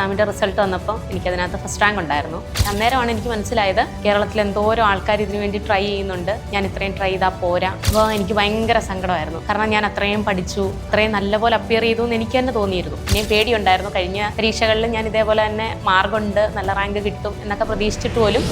എക്സാമിൻ്റെ റിസൾട്ട് വന്നപ്പോൾ എനിക്കതിനകത്ത് first rank ഉണ്ടായിരുന്നു. അന്നേരമാണ് എനിക്ക് മനസ്സിലായത് കേരളത്തിൽ എന്തോരം ആൾക്കാർ ഇതിനു വേണ്ടി ട്രൈ ചെയ്യുന്നുണ്ട്, ഞാൻ ഇത്രയും ട്രൈ ചെയ്താൽ പോരാ. അപ്പോൾ എനിക്ക് ഭയങ്കര സങ്കടമായിരുന്നു. കാരണം ഞാൻ അത്രയും പഠിച്ചു, അത്രയും നല്ലപോലെ അപ്പിയർ ചെയ്തു എന്ന് എനിക്ക് തന്നെ തോന്നിയിരുന്നു. ഇനിയും പേടിയുണ്ടായിരുന്നു. കഴിഞ്ഞ പരീക്ഷകളിൽ ഞാൻ ഇതേപോലെ തന്നെ മാർക്കുണ്ട്, നല്ല റാങ്ക് കിട്ടും എന്നൊക്കെ പ്രതീക്ഷിച്ചിട്ട് പോലും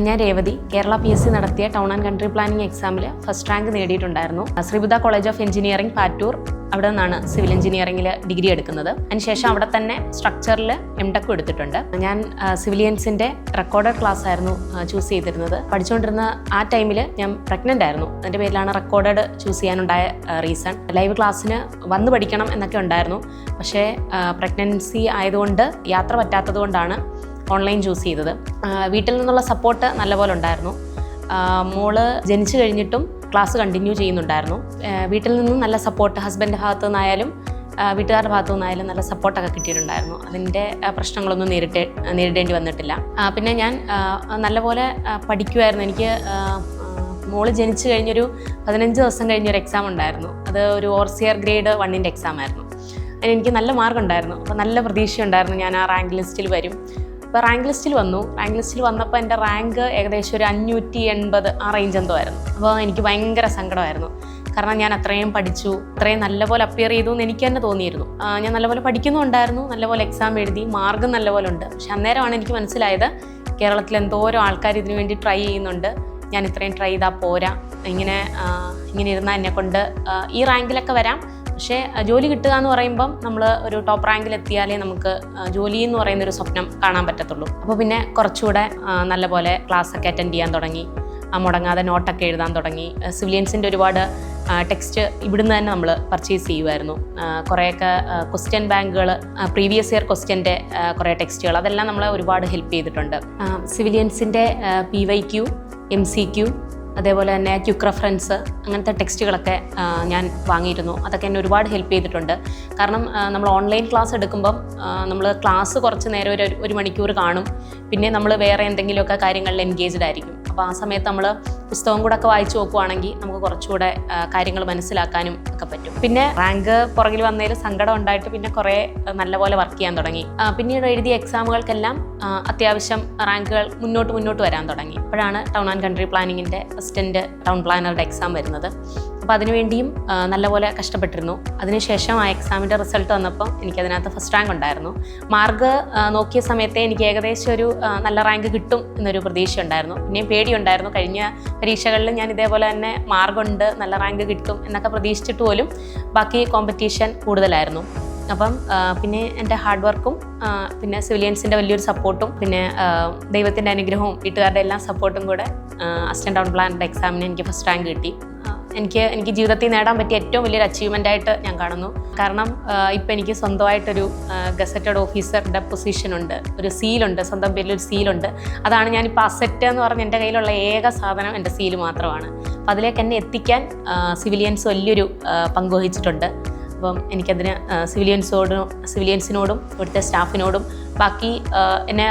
ഞാൻ രേവതി കേരള PSC നടത്തിയ ടൗൺ ആൻഡ് കൺട്രി പ്ലാനിംഗ് എക്സാമിൽ ഫസ്റ്റ് റാങ്ക് നേടിയിട്ടുണ്ടായിരുന്നു. Sree Buddha college of engineering Pattoor, അവിടെ നിന്നാണ് സിവിൽ എഞ്ചിനീയറിംഗിൽ ഡിഗ്രി എടുക്കുന്നത്. അതിനുശേഷം അവിടെ തന്നെ സ്ട്രക്ചറിൽ MTech എടുത്തിട്ടുണ്ട്. ഞാൻ സിവിലിയൻസിൻ്റെ റെക്കോർഡഡ് ക്ലാസ് ആയിരുന്നു ചൂസ് ചെയ്തിരുന്നത്. പഠിച്ചുകൊണ്ടിരുന്ന ആ ടൈമിൽ ഞാൻ പ്രഗ്നൻ്റ് ആയിരുന്നു. അതിൻ്റെ പേരിലാണ് റെക്കോർഡഡ് ചൂസ് ചെയ്യാനുണ്ടായ റീസൺ. ലൈവ് ക്ലാസ്സിന് വന്ന് പഠിക്കണം എന്നൊക്കെ ഉണ്ടായിരുന്നു. പക്ഷേ പ്രഗ്നൻസി ആയതുകൊണ്ട് യാത്ര പറ്റാത്തത് കൊണ്ടാണ് ഓൺലൈൻ ചൂസ് ചെയ്തത്. വീട്ടിൽ നിന്നുള്ള സപ്പോർട്ട് നല്ലപോലെ ഉണ്ടായിരുന്നു. മോള് ജനിച്ചു കഴിഞ്ഞിട്ടും ക്ലാസ് കണ്ടിന്യൂ ചെയ്യുന്നുണ്ടായിരുന്നു. വീട്ടിൽ നിന്നും നല്ല സപ്പോർട്ട്, ഹസ്ബൻഡിൻ്റെ ഭാഗത്തു നിന്നായാലും വീട്ടുകാരുടെ ഭാഗത്തു നിന്നായാലും നല്ല സപ്പോർട്ടൊക്കെ കിട്ടിയിട്ടുണ്ടായിരുന്നു. അതിൻ്റെ പ്രശ്നങ്ങളൊന്നും നേരിടേണ്ടി വന്നിട്ടില്ല. പിന്നെ ഞാൻ നല്ലപോലെ പഠിക്കുമായിരുന്നു. എനിക്ക് മോള് ജനിച്ചു കഴിഞ്ഞൊരു 15 ദിവസം കഴിഞ്ഞൊരു എക്സാം ഉണ്ടായിരുന്നു. അത് ഒരു ഓവർസിയർ ഗ്രേഡ് 1 എക്സാം ആയിരുന്നു. അതിനെനിക്ക് നല്ല മാർക്കുണ്ടായിരുന്നു. അപ്പോൾ നല്ല പ്രതീക്ഷയുണ്ടായിരുന്നു ഞാൻ ആ റാങ്ക് ലിസ്റ്റിൽ വരും. അപ്പോൾ റാങ്ക് ലിസ്റ്റിൽ വന്നു. റാങ്ക് ലിസ്റ്റിൽ വന്നപ്പോൾ എൻ്റെ റാങ്ക് ഏകദേശം ഒരു 580 ആ റേഞ്ച് എന്തോ ആയിരുന്നു. അപ്പോൾ എനിക്ക് ഭയങ്കര സങ്കടമായിരുന്നു. കാരണം ഞാൻ അത്രയും പഠിച്ചു, അത്രയും നല്ലപോലെ അപ്പിയർ ചെയ്തു എന്ന് എനിക്ക് തന്നെ തോന്നിയിരുന്നു. ഞാൻ നല്ലപോലെ പഠിക്കുന്നുണ്ടായിരുന്നു, നല്ലപോലെ എക്സാം എഴുതി, മാർക്കും നല്ലപോലെ ഉണ്ട്. പക്ഷെ അന്നേരമാണ് എനിക്ക് മനസ്സിലായത് കേരളത്തിൽ എന്തോരം ആൾക്കാർ ഇതിനു വേണ്ടി ട്രൈ ചെയ്യുന്നുണ്ട്, ഞാൻ ഇത്രയും ട്രൈ ചെയ്താൽ പോരാ, ഇങ്ങനെ ഇരുന്നാൽ എന്നെക്കൊണ്ട് ഈ റാങ്കിലൊക്കെ വരാം. പക്ഷേ ജോലി കിട്ടുക എന്ന് പറയുമ്പം നമ്മൾ ഒരു ടോപ്പ് റാങ്കിൽ എത്തിയാലേ നമുക്ക് ജോലി എന്ന് പറയുന്നൊരു സ്വപ്നം കാണാൻ പറ്റത്തുള്ളൂ. അപ്പോൾ പിന്നെ കുറച്ചുകൂടെ നല്ലപോലെ ക്ലാസ്സൊക്കെ അറ്റൻഡ് ചെയ്യാൻ തുടങ്ങി, മുടങ്ങാതെ നോട്ടൊക്കെ എഴുതാൻ തുടങ്ങി. സിവിലിയൻസിൻ്റെ ഒരുപാട് ടെക്സ്റ്റ് ഇവിടുന്ന് തന്നെ നമ്മൾ പർച്ചേസ് ചെയ്യുമായിരുന്നു. കുറേയൊക്കെ ക്വസ്റ്റ്യൻ ബാങ്കുകൾ, പ്രീവിയസ് ഇയർ ക്വസ്റ്റ്യൻ്റെ കുറേ ടെക്സ്റ്റുകൾ, അതെല്ലാം നമ്മളെ ഒരുപാട് ഹെൽപ്പ് ചെയ്തിട്ടുണ്ട്. സിവിലിയൻസിൻ്റെ PYQ, MCQ, അതേപോലെ തന്നെ ക്വിക്ക് റെഫറൻസ്, അങ്ങനത്തെ ടെക്സ്റ്റുകളൊക്കെ ഞാൻ വാങ്ങിയിരുന്നു. അതൊക്കെ എന്നെ ഒരുപാട് ഹെൽപ്പ് ചെയ്തിട്ടുണ്ട്. കാരണം നമ്മൾ ഓൺലൈൻ ക്ലാസ് എടുക്കുമ്പം നമ്മൾ ക്ലാസ് കുറച്ച് നേരം ഒരു മണിക്കൂർ കാണും, പിന്നെ നമ്മൾ വേറെ എന്തെങ്കിലുമൊക്കെ കാര്യങ്ങളിൽ എൻഗേജ്ഡ് ആയിരിക്കും. അപ്പോൾ ആ സമയത്ത് നമ്മൾ പുസ്തകം കൂടെ ഒക്കെ വായിച്ചു നോക്കുവാണെങ്കിൽ നമുക്ക് കുറച്ചുകൂടെ കാര്യങ്ങൾ മനസ്സിലാക്കാനും ഒക്കെ പറ്റും. പിന്നെ റാങ്ക് പുറകിൽ വന്നതിൽ സങ്കടം ഉണ്ടായിട്ട് പിന്നെ കുറേ നല്ലപോലെ വർക്ക് ചെയ്യാൻ തുടങ്ങി. പിന്നീട് എഴുതിയ എക്സാമുകൾക്കെല്ലാം അത്യാവശ്യം റാങ്കുകൾ മുന്നോട്ട് വരാൻ തുടങ്ങി. അപ്പോഴാണ് ടൗൺ ആൻഡ് കൺട്രി പ്ലാനിങ്ങിൻ്റെ അസിസ്റ്റൻറ്റ് ടൗൺ പ്ലാനറുടെ എക്സാം വരുന്നത്. അപ്പോൾ അതിനുവേണ്ടിയും നല്ലപോലെ കഷ്ടപ്പെട്ടിരുന്നു. അതിനുശേഷം ആ എക്സാമിൻ്റെ റിസൾട്ട് വന്നപ്പോൾ എനിക്കതിനകത്ത് ഫസ്റ്റ് റാങ്ക് ഉണ്ടായിരുന്നു. മാർക്ക് നോക്കിയ സമയത്തെ എനിക്ക് ഏകദേശം ഒരു നല്ല റാങ്ക് കിട്ടും എന്നൊരു പ്രതീക്ഷ ഉണ്ടായിരുന്നു. പിന്നെയും പേടിയുണ്ടായിരുന്നു. കഴിഞ്ഞ പരീക്ഷകളിൽ ഞാൻ ഇതേപോലെ തന്നെ മാർക്കുണ്ട്, നല്ല റാങ്ക് കിട്ടും എന്നൊക്കെ പ്രതീക്ഷിച്ചിട്ട് പോലും ബാക്കി കോമ്പറ്റീഷൻ കൂടുതലായിരുന്നു. അപ്പം പിന്നെ എൻ്റെ ഹാർഡ് വർക്കും പിന്നെ സിവിലിയൻസിൻ്റെ വലിയൊരു സപ്പോർട്ടും പിന്നെ ദൈവത്തിൻ്റെ അനുഗ്രഹവും വീട്ടുകാരുടെ എല്ലാം സപ്പോർട്ടും കൂടെ അസിസ്റ്റൻറ്റ് ടൗൺ പ്ലാനറുടെ എക്സാമിന് എനിക്ക് ഫസ്റ്റ് റാങ്ക് കിട്ടി. എനിക്ക് ജീവിതത്തിൽ നേടാൻ പറ്റിയ ഏറ്റവും വലിയൊരു അച്ചീവ്മെൻ്റായിട്ട് ഞാൻ കാണുന്നു. കാരണം ഇപ്പം എനിക്ക് സ്വന്തമായിട്ടൊരു ഗസറ്റഡ് ഓഫീസറുടെ പൊസിഷനുണ്ട്, ഒരു സീലുണ്ട്, സ്വന്തം പേരിൽ ഒരു സീലുണ്ട്. അതാണ് ഞാനിപ്പോൾ അസറ്റ് എന്ന് പറഞ്ഞ് എൻ്റെ കയ്യിലുള്ള ഏക സാധനം എൻ്റെ സീല് മാത്രമാണ്. അപ്പം അതിലേക്ക് എന്നെ എത്തിക്കാൻ സിവിലിയൻസ് വലിയൊരു പങ്ക് വഹിച്ചിട്ടുണ്ട്. അപ്പം എനിക്കതിന് സിവിലിയൻസിനോടും ഇവിടുത്തെ സ്റ്റാഫിനോടും ബാക്കി എന്നെ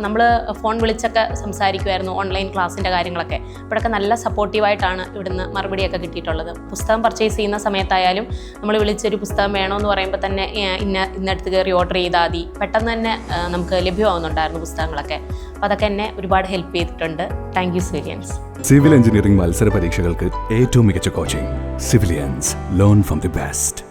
നമ്മൾ ഫോൺ വിളിച്ചൊക്കെ സംസാരിക്കുമായിരുന്നു ഓൺലൈൻ ക്ലാസ്സിൻ്റെ കാര്യങ്ങളൊക്കെ. അപ്പോഴൊക്കെ നല്ല സപ്പോർട്ടീവായിട്ടാണ് ഇവിടുന്ന് മറുപടിയൊക്കെ കിട്ടിയിട്ടുള്ളത്. പുസ്തകം പർച്ചേസ് ചെയ്യുന്ന സമയത്തായാലും നമ്മൾ വിളിച്ചൊരു പുസ്തകം വേണമെന്ന് പറയുമ്പോൾ തന്നെ ഇന്നടുത്ത് കയറി ഓർഡർ ചെയ്താൽ മതി, പെട്ടെന്ന് തന്നെ നമുക്ക് ലഭ്യമാവുന്നുണ്ടായിരുന്നു പുസ്തകങ്ങളൊക്കെ. അപ്പോൾ അതൊക്കെ എന്നെ ഒരുപാട് ഹെൽപ്പ് ചെയ്തിട്ടുണ്ട്. Thank you civilians. Civil engineering മത്സര പരീക്ഷകൾക്ക് ഏറ്റവും മികച്ച coaching civilians. Learn from the best.